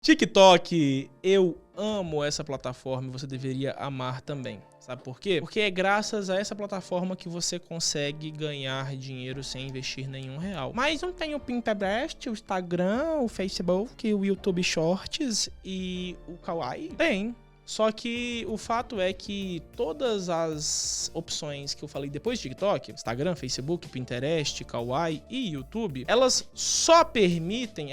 TikTok, eu amo essa plataforma e você deveria amar também. Sabe por quê? Porque é graças a essa plataforma que você consegue ganhar dinheiro sem investir nenhum real. Mas não tem o Pinterest, o Instagram, o Facebook, o YouTube Shorts e o Kawaii? Tem. Só que o fato é que todas as opções que eu falei depois do TikTok, Instagram, Facebook, Pinterest, Kawaii e YouTube, elas só permitem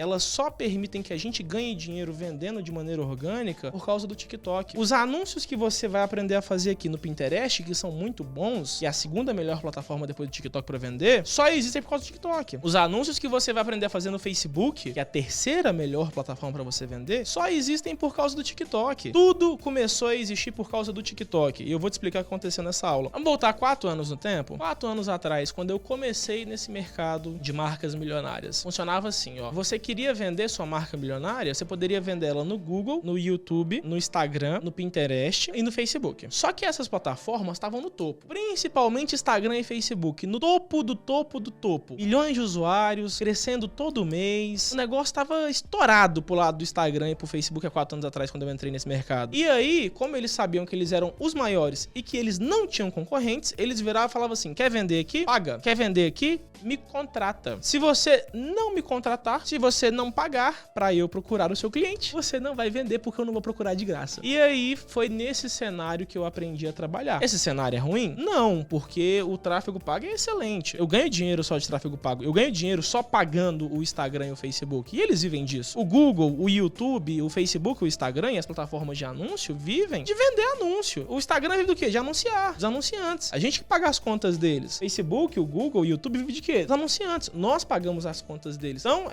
que a gente ganhe dinheiro vendendo de maneira orgânica por causa do TikTok. Os anúncios que você vai aprender a fazer aqui no Pinterest, que são muito bons, e é a segunda melhor plataforma depois do TikTok para vender, só existem por causa do TikTok. Os anúncios que você vai aprender a fazer no Facebook, que é a terceira melhor plataforma para você vender, só existem por causa do TikTok. Tudo começou a existir por causa do TikTok. E eu vou te explicar o que aconteceu nessa aula. Vamos voltar 4 anos no tempo? 4 anos atrás, quando eu comecei nesse mercado de marcas milionárias, funcionava assim, ó. Você queria vender sua marca milionária, você poderia vender ela no Google, no YouTube, no Instagram, no Pinterest e no Facebook. Só que essas plataformas estavam no topo. Principalmente Instagram e Facebook. No topo do topo do topo. Milhões de usuários, crescendo todo mês. O negócio estava estourado pro lado do Instagram e pro Facebook há 4 anos atrás, quando eu entrei nesse mercado. E aí, como eles sabiam que eles eram os maiores e que eles não tinham concorrentes, eles viravam e falavam assim: quer vender aqui? Paga. Quer vender aqui? Me contrata. Se você não me contratar, se você não pagar pra eu procurar o seu cliente, você não vai vender porque eu não vou procurar de graça. E aí, foi nesse cenário que eu aprendi a trabalhar. Esse cenário é ruim? Não, porque o tráfego pago é excelente. Eu ganho dinheiro só de tráfego pago. Eu ganho dinheiro só pagando o Instagram e o Facebook. E eles vivem disso. O Google, o YouTube, o Facebook, o Instagram e as plataformas de anúncio vivem de vender anúncio. O Instagram vive do quê? De anunciar. Dos anunciantes. A gente que paga as contas deles. Facebook, o Google, o YouTube vive de quê? Dos anunciantes. Nós pagamos as contas deles. Então,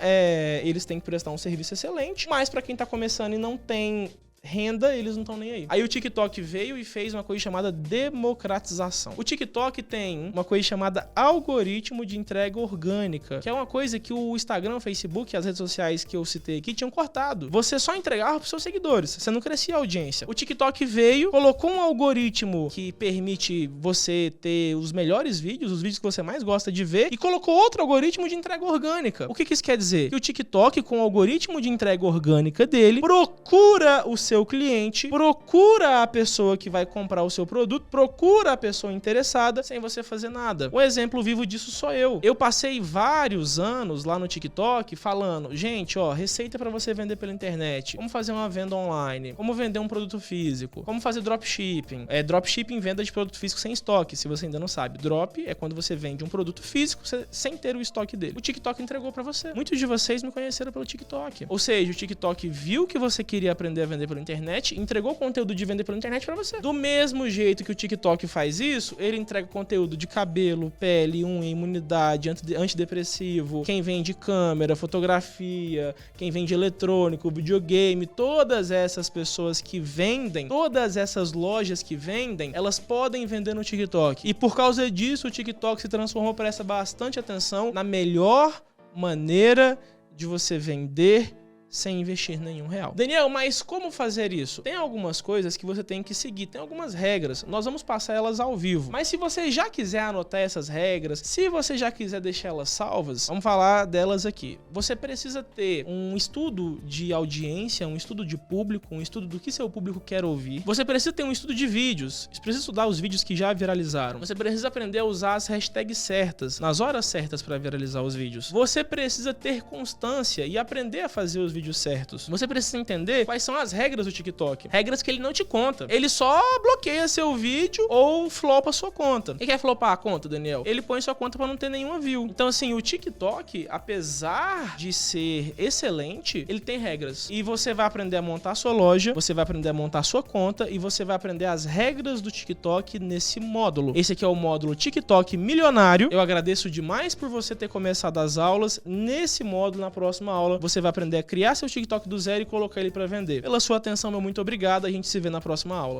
eles têm que prestar um serviço excelente, mas pra quem tá começando e não tem renda, eles não estão nem aí. Aí o TikTok veio e fez uma coisa chamada democratização. O TikTok tem uma coisa chamada algoritmo de entrega orgânica, que é uma coisa que o Instagram, o Facebook e as redes sociais que eu citei aqui tinham cortado. Você só entregava pros seus seguidores, você não crescia a audiência. O TikTok veio, colocou um algoritmo que permite você ter os melhores vídeos, os vídeos que você mais gosta de ver, e colocou outro algoritmo de entrega orgânica. O que isso quer dizer? Que o TikTok, com o algoritmo de entrega orgânica dele, procura o seu cliente, procura a pessoa que vai comprar o seu produto, procura a pessoa interessada sem você fazer nada. Um exemplo vivo disso sou eu. Eu passei vários anos lá no TikTok falando: gente, ó, receita para você vender pela internet, como fazer uma venda online, como vender um produto físico, como fazer dropshipping. Dropshipping, venda de produto físico sem estoque, se você ainda não sabe. Drop é quando você vende um produto físico sem ter o estoque dele. O TikTok entregou para você. Muitos de vocês me conheceram pelo TikTok. Ou seja, o TikTok viu que você queria aprender a vender pela internet, entregou conteúdo de vender pela internet pra você. Do mesmo jeito que o TikTok faz isso, ele entrega conteúdo de cabelo, pele, unha, imunidade, antidepressivo, quem vende câmera, fotografia, quem vende eletrônico, videogame, todas essas pessoas que vendem, todas essas lojas que vendem, elas podem vender no TikTok. E por causa disso, o TikTok se transformou, presta bastante atenção, na melhor maneira de você vender sem investir nenhum real. Daniel, mas como fazer isso? Tem algumas coisas que você tem que seguir, tem algumas regras. Nós vamos passar elas ao vivo. Mas se você já quiser anotar essas regras, se você já quiser deixar elas salvas, vamos falar delas aqui. Você precisa ter um estudo de audiência, um estudo de público, um estudo do que seu público quer ouvir. Você precisa ter um estudo de vídeos. Você precisa estudar os vídeos que já viralizaram. Você precisa aprender a usar as hashtags certas, nas horas certas para viralizar os vídeos. Você precisa ter constância e aprender a fazer os vídeos certos. Você precisa entender quais são as regras do TikTok. Regras que ele não te conta. Ele só bloqueia seu vídeo ou flopa sua conta. O que é flopar a conta, Daniel? Ele põe sua conta para não ter nenhuma view. Então, assim, o TikTok, apesar de ser excelente, ele tem regras. E você vai aprender a montar sua loja, você vai aprender a montar sua conta e você vai aprender as regras do TikTok nesse módulo. Esse aqui é o módulo TikTok Milionário. Eu agradeço demais por você ter começado as aulas. Nesse módulo, na próxima aula, você vai aprender a criar seu TikTok do zero e colocar ele para vender. Pela sua atenção, meu muito obrigado. A gente se vê na próxima aula.